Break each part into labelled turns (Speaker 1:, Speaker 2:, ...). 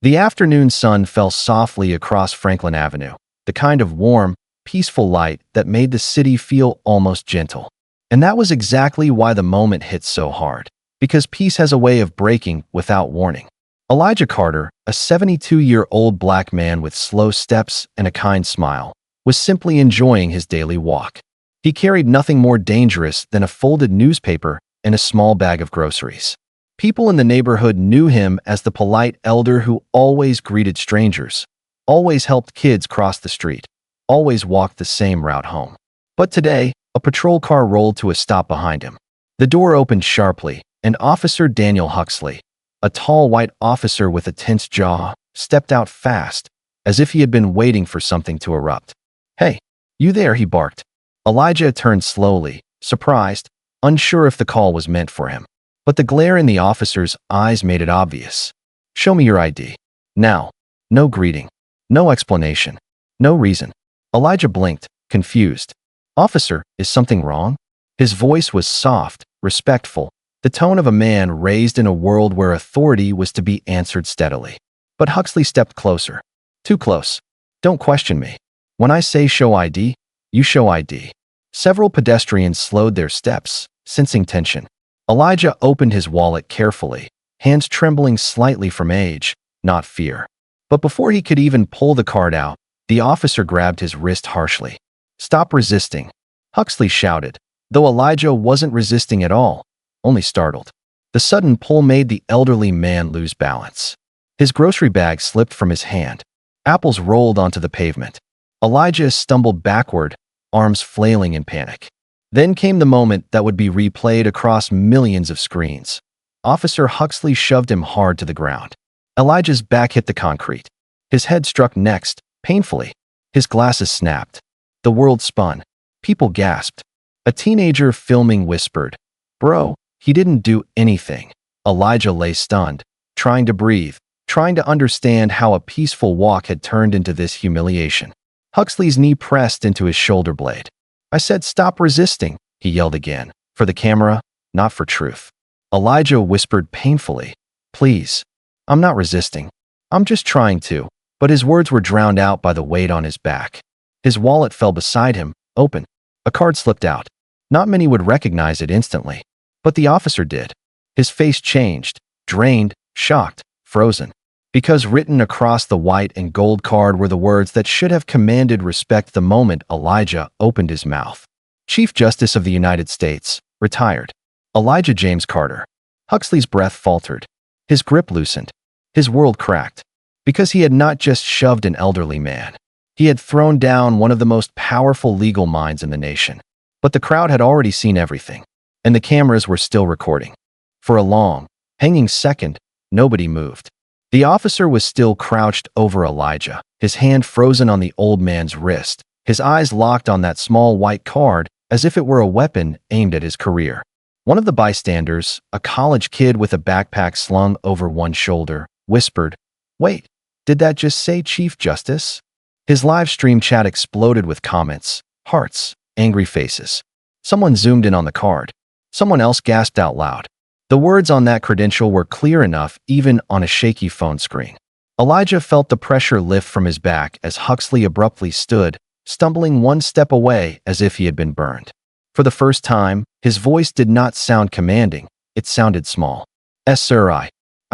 Speaker 1: The afternoon sun fell softly across Franklin Avenue, the kind of warm, peaceful light that made the city feel almost gentle. And that was exactly why the moment hit so hard, because peace has a way of breaking without warning. Elijah Carter, a 72-year-old black man with slow steps and a kind smile, was simply enjoying his daily walk. He carried nothing more dangerous than a folded newspaper and a small bag of groceries. People in the neighborhood knew him as the polite elder who always greeted strangers, always helped kids cross the street, always walked the same route home. But today, a patrol car rolled to a stop behind him. The door opened sharply, and Officer Daniel Huxley, a tall white officer with a tense jaw, stepped out fast, as if he had been waiting for something to erupt. "Hey, you there," he barked. Elijah turned slowly, surprised, unsure if the call was meant for him. But the glare in the officer's eyes made it obvious. "Show me your ID. Now." No greeting. No explanation. No reason. Elijah blinked, confused. "Officer, is something wrong?" His voice was soft, respectful, the tone of a man raised in a world where authority was to be answered steadily. But Huxley stepped closer. "Too close. Don't question me. When I say show ID, you show ID." Several pedestrians slowed their steps, sensing tension. Elijah opened his wallet carefully, hands trembling slightly from age, not fear. But before he could even pull the card out, the officer grabbed his wrist harshly. "Stop resisting," Huxley shouted, though Elijah wasn't resisting at all, only startled. The sudden pull made the elderly man lose balance. His grocery bag slipped from his hand. Apples rolled onto the pavement. Elijah stumbled backward, arms flailing in panic. Then came the moment that would be replayed across millions of screens. Officer Huxley shoved him hard to the ground. Elijah's back hit the concrete. His head struck next, painfully. His glasses snapped. The world spun. People gasped. A teenager filming whispered, "Bro, he didn't do anything." Elijah lay stunned, trying to breathe, trying to understand how a peaceful walk had turned into this humiliation. Huxley's knee pressed into his shoulder blade. "I said stop resisting," he yelled again, for the camera, not for truth. Elijah whispered painfully, "Please, I'm not resisting. I'm just trying to." But his words were drowned out by the weight on his back. His wallet fell beside him, open. A card slipped out. Not many would recognize it instantly, but the officer did. His face changed, drained, shocked, frozen. Because written across the white and gold card were the words that should have commanded respect the moment Elijah opened his mouth. Chief Justice of the United States, retired. Elijah James Carter. Huxley's breath faltered. His grip loosened. His world cracked. Because he had not just shoved an elderly man. He had thrown down one of the most powerful legal minds in the nation. But the crowd had already seen everything, and the cameras were still recording. For a long, hanging second, nobody moved. The officer was still crouched over Elijah, his hand frozen on the old man's wrist, his eyes locked on that small white card as if it were a weapon aimed at his career. One of the bystanders, a college kid with a backpack slung over one shoulder, whispered, "Wait, did that just say Chief Justice?" His live stream chat exploded with comments, hearts, angry faces. Someone zoomed in on the card. Someone else gasped out loud. The words on that credential were clear enough even on a shaky phone screen. Elijah felt the pressure lift from his back as Huxley abruptly stood, stumbling one step away as if he had been burned. For the first time, his voice did not sound commanding, it sounded small. "Yes, sir, I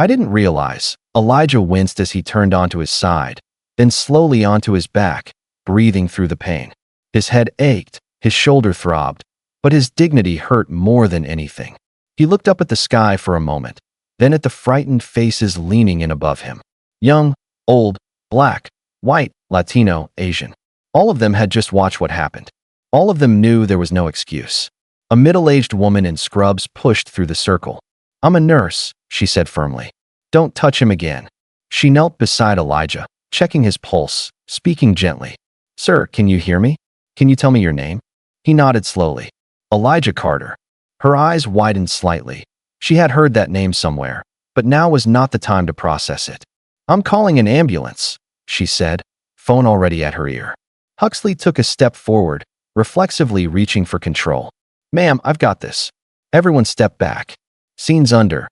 Speaker 1: didn't realize." Elijah winced as he turned onto his side, then slowly onto his back, breathing through the pain. His head ached, his shoulder throbbed, but his dignity hurt more than anything. He looked up at the sky for a moment, then at the frightened faces leaning in above him. Young, old, black, white, Latino, Asian. All of them had just watched what happened. All of them knew there was no excuse. A middle-aged woman in scrubs pushed through the circle. "I'm a nurse," she said firmly. "Don't touch him again." She knelt beside Elijah, checking his pulse, speaking gently. "Sir, can you hear me? Can you tell me your name?" He nodded slowly. "Elijah Carter." Her eyes widened slightly. She had heard that name somewhere, but now was not the time to process it. "I'm calling an ambulance," she said, phone already at her ear. Huxley took a step forward, reflexively reaching for control. "Ma'am, I've got this." Everyone stepped back. Scenes under.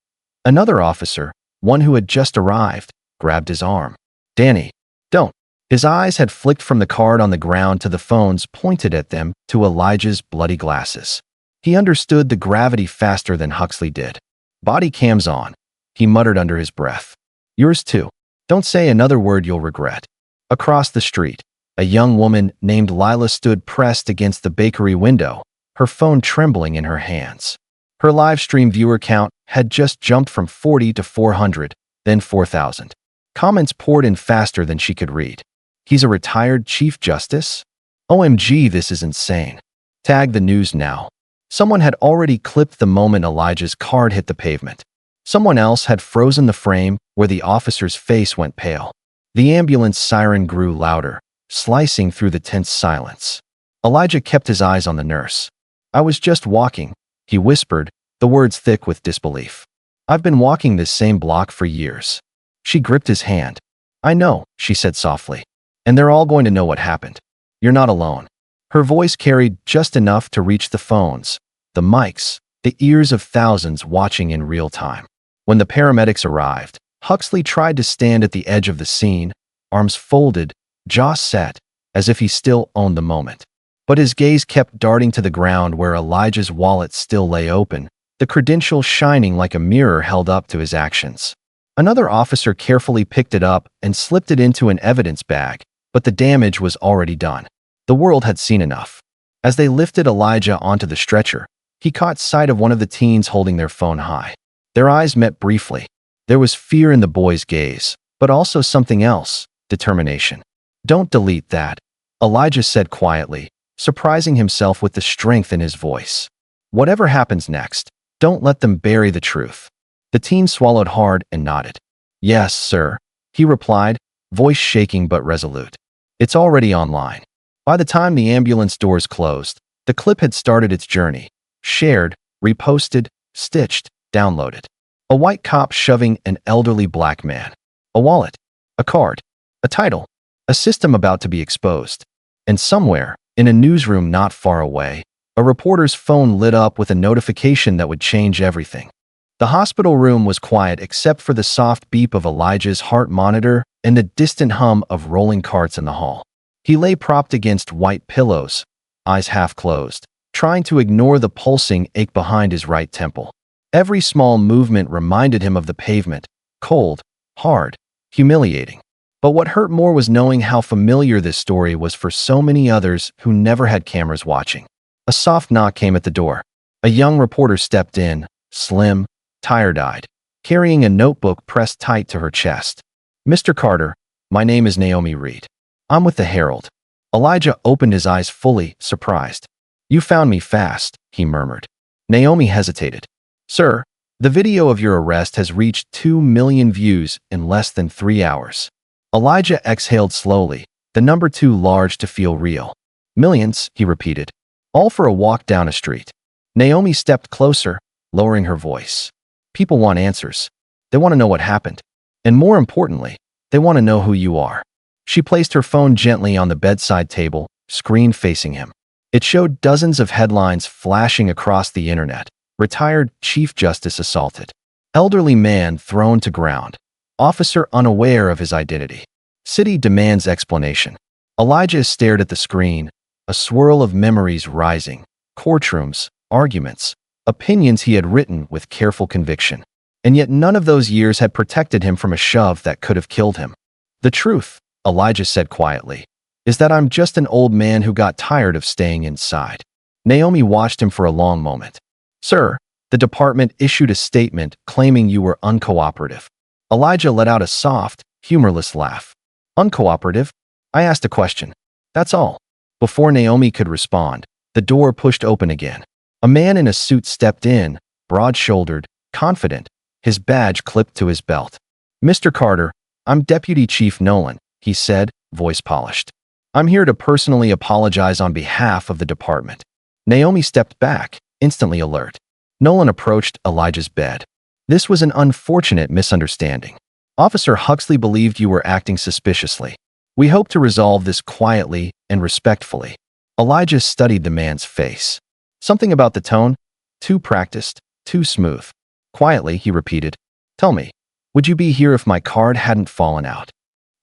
Speaker 1: Another officer, one who had just arrived, grabbed his arm. "Danny, don't." His eyes had flicked from the card on the ground to the phones pointed at them to Elijah's bloody glasses. He understood the gravity faster than Huxley did. "Body cams on," he muttered under his breath. "Yours too. Don't say another word you'll regret." Across the street, a young woman named Lila stood pressed against the bakery window, her phone trembling in her hands. Her live stream viewer count had just jumped from 40 to 400, then 4,000. Comments poured in faster than she could read. "He's a retired Chief Justice? OMG, this is insane. Tag the news now." Someone had already clipped the moment Elijah's card hit the pavement. Someone else had frozen the frame where the officer's face went pale. The ambulance siren grew louder, slicing through the tense silence. Elijah kept his eyes on the nurse. "I was just walking," he whispered, the words thick with disbelief. "I've been walking this same block for years." She gripped his hand. "I know," she said softly. "And they're all going to know what happened. You're not alone." Her voice carried just enough to reach the phones, the mics, the ears of thousands watching in real time. When the paramedics arrived, Huxley tried to stand at the edge of the scene, arms folded, jaw set, as if he still owned the moment. But his gaze kept darting to the ground where Elijah's wallet still lay open, the credential shining like a mirror held up to his actions. Another officer carefully picked it up and slipped it into an evidence bag, but the damage was already done. The world had seen enough. As they lifted Elijah onto the stretcher, he caught sight of one of the teens holding their phone high. Their eyes met briefly. There was fear in the boy's gaze, but also something else, determination. "Don't delete that," Elijah said quietly, surprising himself with the strength in his voice. "Whatever happens next, don't let them bury the truth." The teen swallowed hard and nodded. "Yes, sir," he replied, voice shaking but resolute. "It's already online." By the time the ambulance doors closed, the clip had started its journey. Shared, reposted, stitched, downloaded. A white cop shoving an elderly black man. A wallet. A card. A title. A system about to be exposed. And somewhere, in a newsroom not far away, a reporter's phone lit up with a notification that would change everything. The hospital room was quiet except for the soft beep of Elijah's heart monitor and the distant hum of rolling carts in the hall. He lay propped against white pillows, eyes half closed, trying to ignore the pulsing ache behind his right temple. Every small movement reminded him of the pavement, cold, hard, humiliating. But what hurt more was knowing how familiar this story was for so many others who never had cameras watching. A soft knock came at the door. A young reporter stepped in, slim, tired-eyed, carrying a notebook pressed tight to her chest. "Mr. Carter, my name is Naomi Reed. I'm with the Herald." Elijah opened his eyes fully, surprised. "You found me fast," he murmured. Naomi hesitated. "Sir, the video of your arrest has reached 2 million views in less than 3 hours." Elijah exhaled slowly, the number too large to feel real. "Millions," he repeated. "All for a walk down a street." Naomi stepped closer, lowering her voice. "People want answers. They want to know what happened. And more importantly, they want to know who you are." She placed her phone gently on the bedside table, screen facing him. It showed dozens of headlines flashing across the internet. Retired Chief Justice assaulted. Elderly man thrown to ground. Officer unaware of his identity. City demands explanation. Elijah stared at the screen, a swirl of memories rising. Courtrooms, arguments, opinions he had written with careful conviction. And yet none of those years had protected him from a shove that could have killed him. "The truth," Elijah said quietly, "is that I'm just an old man who got tired of staying inside." Naomi watched him for a long moment. "Sir, the department issued a statement claiming you were uncooperative." Elijah let out a soft, humorless laugh. "Uncooperative? I asked a question. That's all." Before Naomi could respond, the door pushed open again. A man in a suit stepped in, broad-shouldered, confident, his badge clipped to his belt. "Mr. Carter, I'm Deputy Chief Nolan," he said, voice polished. "I'm here to personally apologize on behalf of the department." Naomi stepped back, instantly alert. Nolan approached Elijah's bed. "This was an unfortunate misunderstanding. Officer Huxley believed you were acting suspiciously. We hope to resolve this quietly and respectfully." Elijah studied the man's face. Something about the tone, too practiced, too smooth. Quietly, he repeated, "Tell me, Would you be here if my card hadn't fallen out?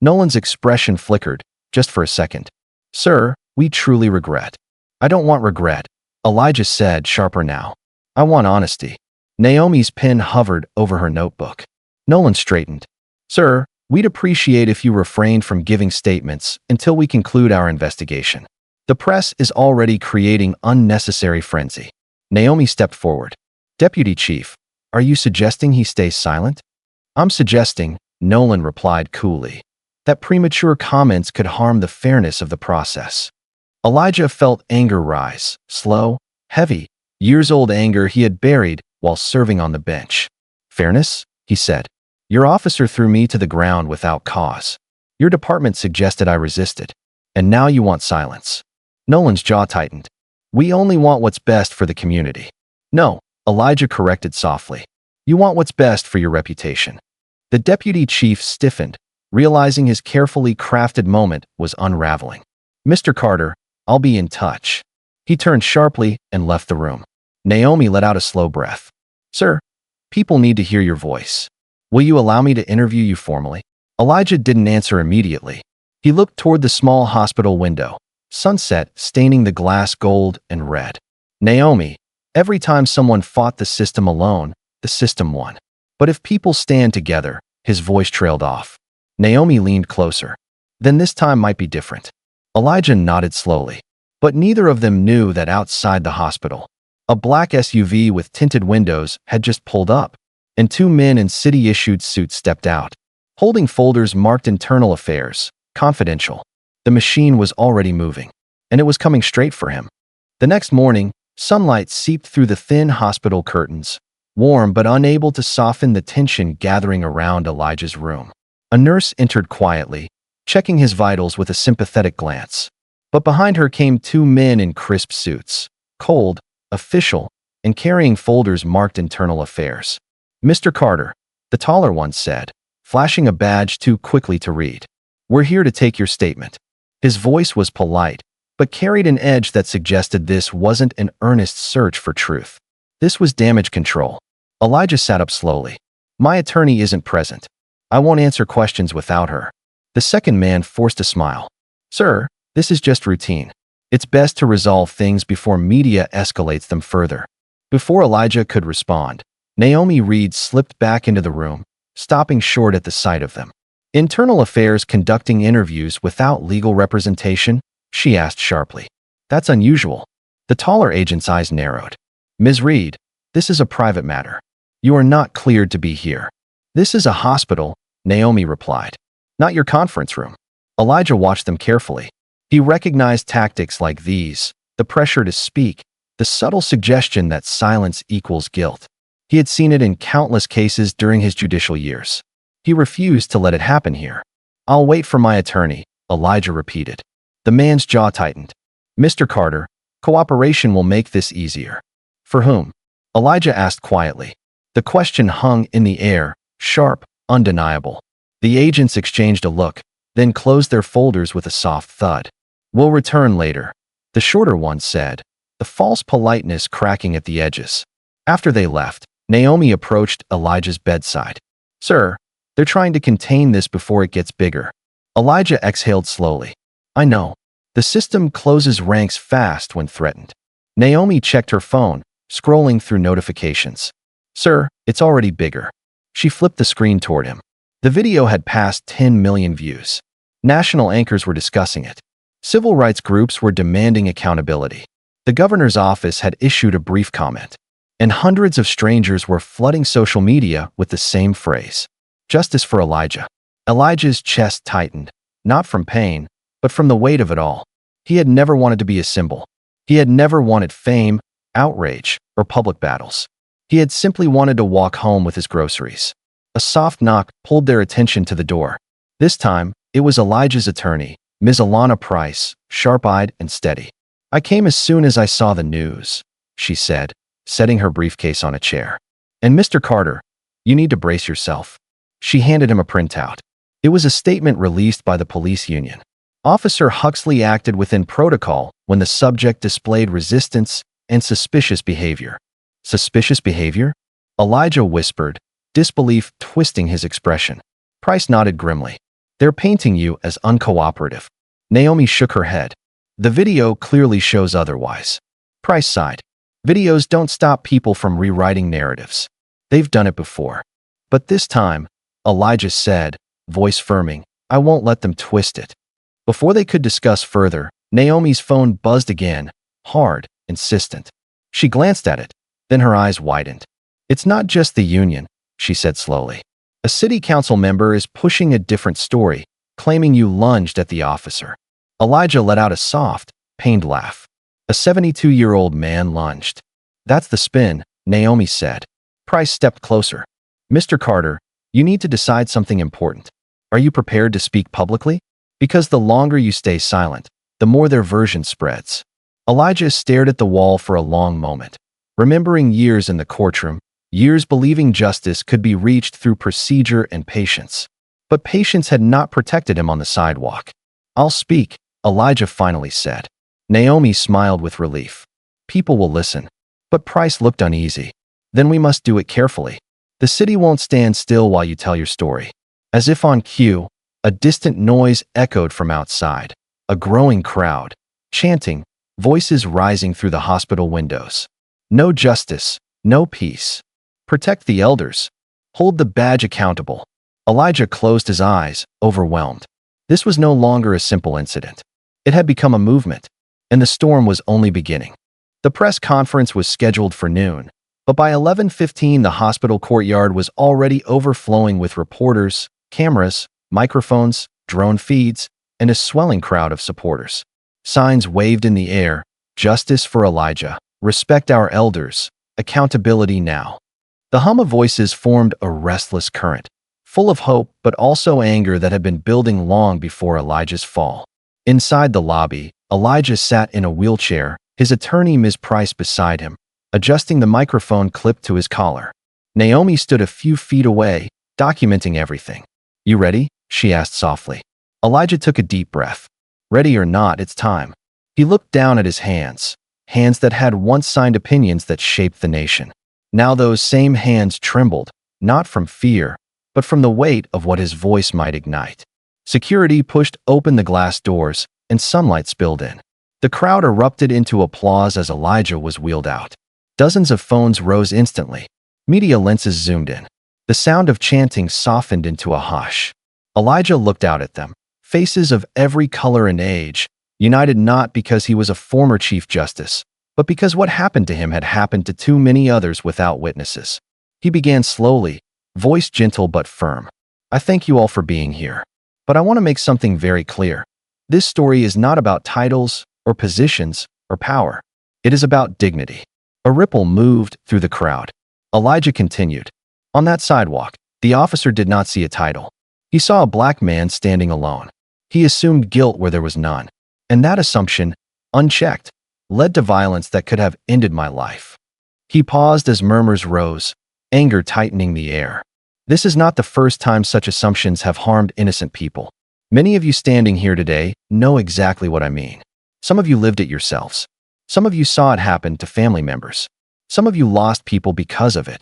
Speaker 1: Nolan's expression flickered, just for a second. Sir, we truly regret. I don't want regret, Elijah said, sharper now. I want honesty. Naomi's pen hovered over her notebook. Nolan straightened. Sir, we'd appreciate if you refrained from giving statements until we conclude our investigation. The press is already creating unnecessary frenzy. Naomi stepped forward. Deputy Chief, are you suggesting he stays silent? I'm suggesting, Nolan replied coolly, that premature comments could harm the fairness of the process. Elijah felt anger rise, slow, heavy, years-old anger he had buried while serving on the bench. Fairness? He said. Your officer threw me to the ground without cause. Your department suggested I resisted. And now you want silence. Nolan's jaw tightened. We only want what's best for the community. No, Elijah corrected softly. You want what's best for your reputation. The deputy chief stiffened, realizing his carefully crafted moment was unraveling. Mr. Carter, I'll be in touch. He turned sharply and left the room. Naomi let out a slow breath. Sir, people need to hear your voice. Will you allow me to interview you formally? Elijah didn't answer immediately. He looked toward the small hospital window, sunset staining the glass gold and red. Naomi, every time someone fought the system alone, the system won. But if people stand together, his voice trailed off. Naomi leaned closer. Then this time might be different. Elijah nodded slowly. But neither of them knew that outside the hospital, a black SUV with tinted windows had just pulled up, and two men in city-issued suits stepped out, holding folders marked Internal Affairs, Confidential. The machine was already moving, and it was coming straight for him. The next morning, sunlight seeped through the thin hospital curtains, warm but unable to soften the tension gathering around Elijah's room. A nurse entered quietly, checking his vitals with a sympathetic glance. But behind her came two men in crisp suits, cold, official, and carrying folders marked Internal Affairs. Mr. Carter, the taller one said, flashing a badge too quickly to read. We're here to take your statement. His voice was polite, but carried an edge that suggested this wasn't an earnest search for truth. This was damage control. Elijah sat up slowly. My attorney isn't present. I won't answer questions without her. The second man forced a smile. Sir, this is just routine. It's best to resolve things before media escalates them further. Before Elijah could respond, Naomi Reed slipped back into the room, stopping short at the sight of them. Internal Affairs conducting interviews without legal representation? She asked sharply. That's unusual. The taller agent's eyes narrowed. Ms. Reed, this is a private matter. You are not cleared to be here. This is a hospital, Naomi replied. Not your conference room. Elijah watched them carefully. He recognized tactics like these, the pressure to speak, the subtle suggestion that silence equals guilt. He had seen it in countless cases during his judicial years. He refused to let it happen here. I'll wait for my attorney, Elijah repeated. The man's jaw tightened. Mr. Carter, cooperation will make this easier. For whom? Elijah asked quietly. The question hung in the air, sharp, undeniable. The agents exchanged a look, then closed their folders with a soft thud. We'll return later, the shorter one said, the false politeness cracking at the edges. After they left, Naomi approached Elijah's bedside. Sir, they're trying to contain this before it gets bigger. Elijah exhaled slowly. I know. The system closes ranks fast when threatened. Naomi checked her phone, scrolling through notifications. Sir, it's already bigger. She flipped the screen toward him. The video had passed 10 million views. National anchors were discussing it. Civil rights groups were demanding accountability. The governor's office had issued a brief comment. And hundreds of strangers were flooding social media with the same phrase. Justice for Elijah. Elijah's chest tightened, not from pain, but from the weight of it all. He had never wanted to be a symbol. He had never wanted fame, outrage, or public battles. He had simply wanted to walk home with his groceries. A soft knock pulled their attention to the door. This time, it was Elijah's attorney, Ms. Alana Price, sharp-eyed and steady. I came as soon as I saw the news, she said, setting her briefcase on a chair. And Mr. Carter, you need to brace yourself. She handed him a printout. It was a statement released by the police union. Officer Huxley acted within protocol when the subject displayed resistance and suspicious behavior. Suspicious behavior? Elijah whispered, disbelief twisting his expression. Price nodded grimly. They're painting you as uncooperative. Naomi shook her head. The video clearly shows otherwise. Price sighed. Videos don't stop people from rewriting narratives. They've done it before. But this time, Elijah said, voice firming, I won't let them twist it. Before they could discuss further, Naomi's phone buzzed again, hard, insistent. She glanced at it, then her eyes widened. It's not just the union, she said slowly. A city council member is pushing a different story, claiming you lunged at the officer. Elijah let out a soft, pained laugh. A 72-year-old man lunged. That's the spin, Naomi said. Price stepped closer. Mr. Carter, you need to decide something important. Are you prepared to speak publicly? Because the longer you stay silent, the more their version spreads. Elijah stared at the wall for a long moment, remembering years in the courtroom, years believing justice could be reached through procedure and patience. But patience had not protected him on the sidewalk. I'll speak, Elijah finally said. Naomi smiled with relief. People will listen. But Price looked uneasy. Then we must do it carefully. The city won't stand still while you tell your story. As if on cue, a distant noise echoed from outside. A growing crowd, chanting, voices rising through the hospital windows. No justice, no peace. Protect the elders. Hold the badge accountable. Elijah closed his eyes, overwhelmed. This was no longer a simple incident. It had become a movement, and the storm was only beginning. The press conference was scheduled for noon, but by 11:15 the hospital courtyard was already overflowing with reporters, cameras, microphones, drone feeds, and a swelling crowd of supporters. Signs waved in the air, justice for Elijah, respect our elders, accountability now. The hum of voices formed a restless current, full of hope but also anger that had been building long before Elijah's fall. Inside the lobby, Elijah sat in a wheelchair, his attorney Ms. Price beside him, adjusting the microphone clipped to his collar. Naomi stood a few feet away, documenting everything. You ready? She asked softly. Elijah took a deep breath. Ready or not, it's time. He looked down at his hands, hands that had once signed opinions that shaped the nation. Now those same hands trembled, not from fear, but from the weight of what his voice might ignite. Security pushed open the glass doors, and sunlight spilled in. The crowd erupted into applause as Elijah was wheeled out. Dozens of phones rose instantly. Media lenses zoomed in. The sound of chanting softened into a hush. Elijah looked out at them, faces of every color and age, united not because he was a former Chief Justice, but because what happened to him had happened to too many others without witnesses. He began slowly, voice gentle but firm. I thank you all for being here. But I want to make something very clear. This story is not about titles, or positions, or power. It is about dignity. A ripple moved through the crowd. Elijah continued. On that sidewalk, the officer did not see a title. He saw a black man standing alone. He assumed guilt where there was none. And that assumption, unchecked, led to violence that could have ended my life. He paused as murmurs rose, anger tightening the air. This is not the first time such assumptions have harmed innocent people. Many of you standing here today know exactly what I mean. Some of you lived it yourselves. Some of you saw it happen to family members. Some of you lost people because of it.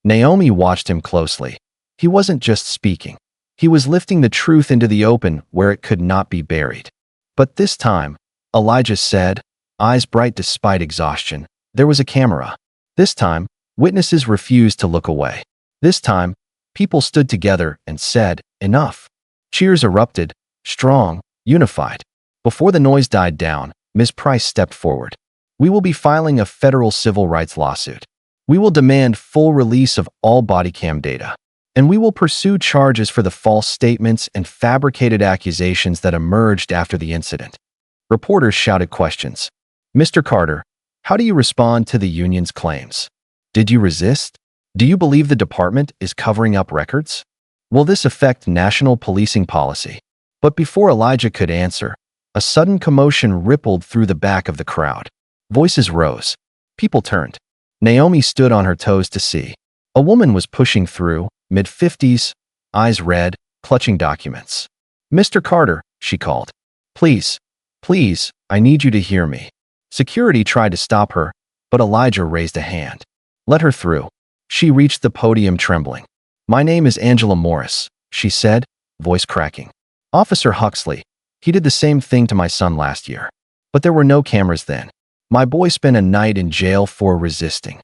Speaker 1: Naomi watched him closely. He wasn't just speaking. He was lifting the truth into the open where it could not be buried. But this time, Elijah said, eyes bright despite exhaustion, there was a camera. This time, witnesses refused to look away. This time, people stood together and said, enough. Cheers erupted, strong, unified. Before the noise died down, Ms. Price stepped forward. We will be filing a federal civil rights lawsuit. We will demand full release of all body cam data. And we will pursue charges for the false statements and fabricated accusations that emerged after the incident. Reporters shouted questions. Mr. Carter, how do you respond to the union's claims? Did you resist? Do you believe the department is covering up records? Will this affect national policing policy? But before Elijah could answer, a sudden commotion rippled through the back of the crowd. Voices rose. People turned. Naomi stood on her toes to see. A woman was pushing through, mid-50s, eyes red, clutching documents. Mr. Carter, she called. Please, please, I need you to hear me. Security tried to stop her, but Elijah raised a hand. Let her through. She reached the podium trembling. My name is Angela Morris, she said, voice cracking. Officer Huxley. He did the same thing to my son last year. But there were no cameras then. My boy spent a night in jail for resisting.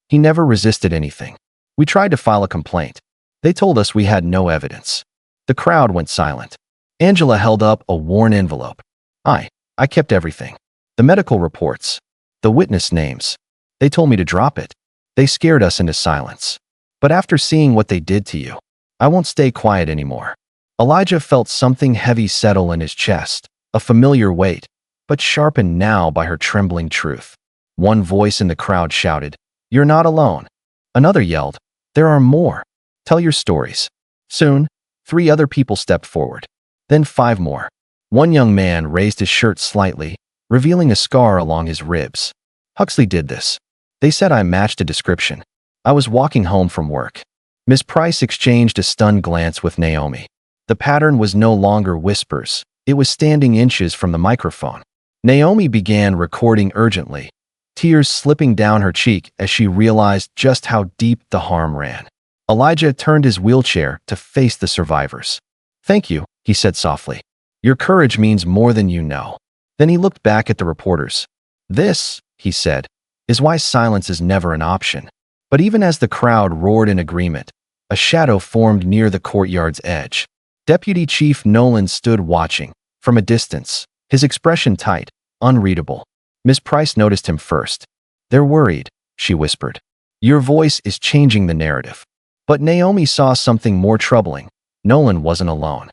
Speaker 1: He never resisted anything. We tried to file a complaint. They told us we had no evidence. The crowd went silent. Angela held up a worn envelope. I kept everything. The medical reports. The witness names. They told me to drop it. They scared us into silence. But after seeing what they did to you, I won't stay quiet anymore. Elijah felt something heavy settle in his chest, a familiar weight, but sharpened now by her trembling truth. One voice in the crowd shouted, "You're not alone." Another yelled, "There are more. Tell your stories." Soon, 3 other people stepped forward. Then 5 more. One young man raised his shirt slightly, revealing a scar along his ribs. Huxley did this. They said I matched a description. I was walking home from work. Miss Price exchanged a stunned glance with Naomi. The pattern was no longer whispers. It was standing inches from the microphone. Naomi began recording urgently, tears slipping down her cheek as she realized just how deep the harm ran. Elijah turned his wheelchair to face the survivors. "Thank you," he said softly. "Your courage means more than you know." Then he looked back at the reporters. "This," he said, "is why silence is never an option." But even as the crowd roared in agreement, a shadow formed near the courtyard's edge. Deputy Chief Nolan stood watching, from a distance, his expression tight, unreadable. Miss Price noticed him first. "They're worried," she whispered. "Your voice is changing the narrative." But Naomi saw something more troubling. Nolan wasn't alone.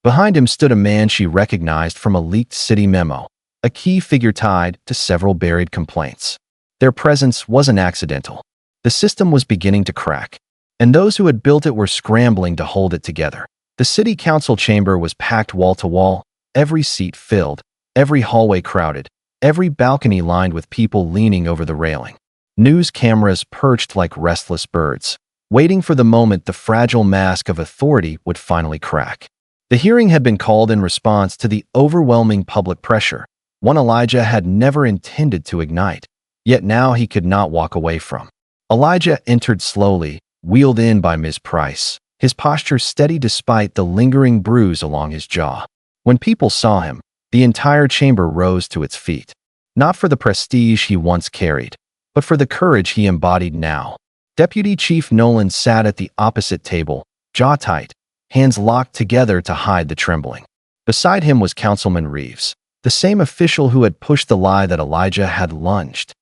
Speaker 1: Behind him stood a man she recognized from a leaked city memo, a key figure tied to several buried complaints. Their presence wasn't accidental. The system was beginning to crack, and those who had built it were scrambling to hold it together. The city council chamber was packed wall to wall, every seat filled, every hallway crowded, every balcony lined with people leaning over the railing. News cameras perched like restless birds, waiting for the moment the fragile mask of authority would finally crack. The hearing had been called in response to the overwhelming public pressure, one Elijah had never intended to ignite, yet now he could not walk away from. Elijah entered slowly, wheeled in by Ms. Price, his posture steady despite the lingering bruise along his jaw. When people saw him, the entire chamber rose to its feet, not for the prestige he once carried, but for the courage he embodied now. Deputy Chief Nolan sat at the opposite table, jaw tight, hands locked together to hide the trembling. Beside him was Councilman Reeves, the same official who had pushed the lie that Elijah had lunged.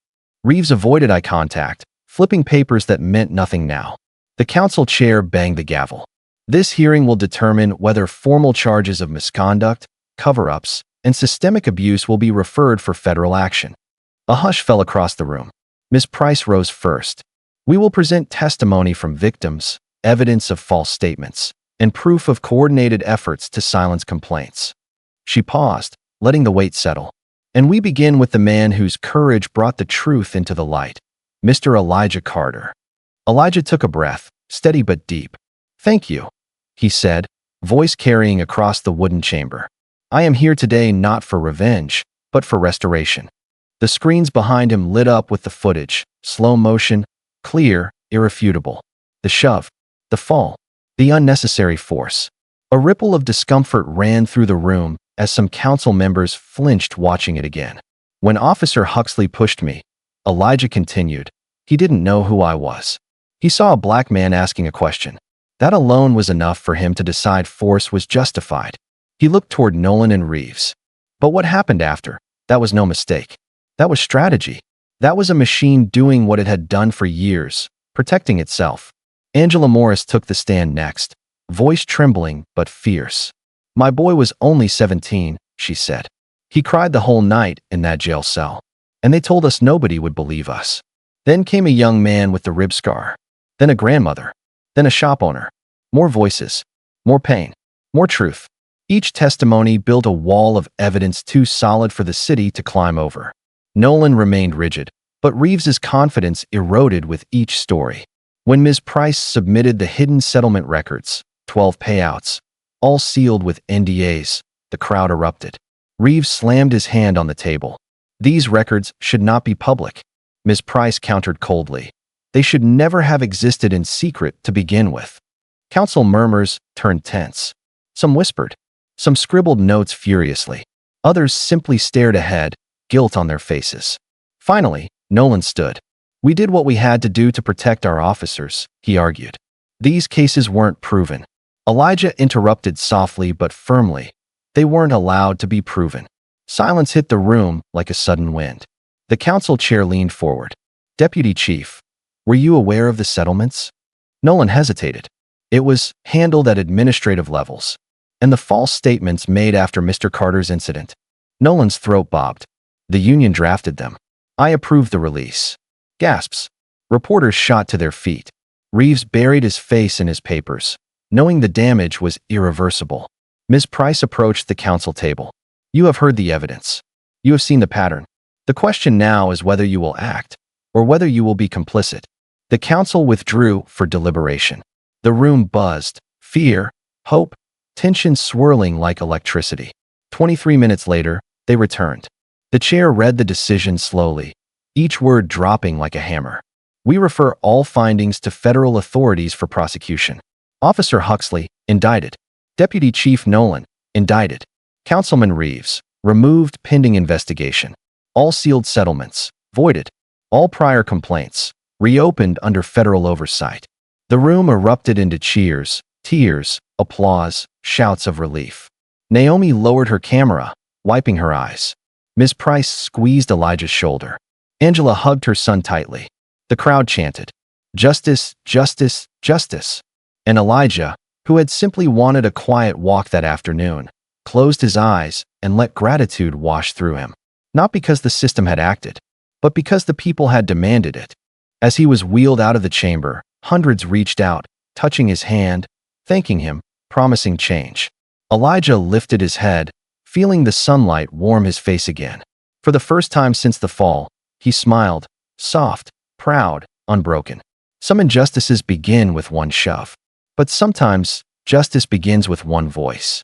Speaker 1: Reeves avoided eye contact, flipping papers that meant nothing now. The council chair banged the gavel. "This hearing will determine whether formal charges of misconduct, cover-ups, and systemic abuse will be referred for federal action." A hush fell across the room. Ms. Price rose first. "We will present testimony from victims, evidence of false statements, and proof of coordinated efforts to silence complaints." She paused, letting the weight settle. "And we begin with the man whose courage brought the truth into the light, Mr. Elijah Carter." Elijah took a breath, steady but deep. "Thank you," he said, voice carrying across the wooden chamber. "I am here today not for revenge, but for restoration." The screens behind him lit up with the footage, slow motion, clear, irrefutable. The shove, the fall, the unnecessary force. A ripple of discomfort ran through the room as some council members flinched watching it again. "When Officer Huxley pushed me," Elijah continued, "he didn't know who I was. He saw a black man asking a question. That alone was enough for him to decide force was justified." He looked toward Nolan and Reeves. "But what happened after? That was no mistake. That was strategy. That was a machine doing what it had done for years, protecting itself." Angela Morris took the stand next, voice trembling but fierce. "My boy was only 17, she said. "He cried the whole night in that jail cell. And they told us nobody would believe us. Then came a young man with the rib scar. Then a grandmother. Then a shop owner. More voices. More pain. More truth. Each testimony built a wall of evidence too solid for the city to climb over." Nolan remained rigid, but Reeves's confidence eroded with each story. When Ms. Price submitted the hidden settlement records, 12 payouts, all sealed with NDAs, the crowd erupted. Reeves slammed his hand on the table. "These records should not be public," Ms. Price countered coldly. "They should never have existed in secret to begin with." Council murmurs turned tense. Some whispered. Some scribbled notes furiously. Others simply stared ahead, guilt on their faces. Finally, Nolan stood. We did what we had to do to protect our officers, he argued. These cases weren't proven. Elijah interrupted softly but firmly. They weren't allowed to be proven. Silence hit the room like a sudden wind. The council chair leaned forward. Deputy Chief, were you aware of the settlements? Nolan hesitated. It was handled at administrative levels. And the false statements made after Mr. Carter's incident. Nolan's throat bobbed. The union drafted them. I approved the release. Gasps. Reporters shot to their feet. Reeves buried his face in his papers, knowing the damage was irreversible. Ms. Price approached the council table. You have heard the evidence. You have seen the pattern. The question now is whether you will act, or whether you will be complicit. The council withdrew for deliberation. The room buzzed. Fear, hope, tension swirling like electricity. 23 minutes later, they returned. The chair read the decision slowly, each word dropping like a hammer. We refer all findings to federal authorities for prosecution. Officer Huxley, indicted. Deputy Chief Nolan, indicted. Councilman Reeves, removed pending investigation. All sealed settlements, voided. All prior complaints, reopened under federal oversight. The room erupted into cheers, tears, applause, shouts of relief. Naomi lowered her camera, wiping her eyes. Ms. Price squeezed Elijah's shoulder. Angela hugged her son tightly. The crowd chanted, "Justice, justice, justice." And Elijah, who had simply wanted a quiet walk that afternoon, closed his eyes and let gratitude wash through him. Not because the system had acted, but because the people had demanded it. As he was wheeled out of the chamber, hundreds reached out, touching his hand, thanking him, promising change. Elijah lifted his head, feeling the sunlight warm his face again. For the first time since the fall, he smiled, soft, proud, unbroken. Some injustices begin with one shove. But sometimes, justice begins with one voice.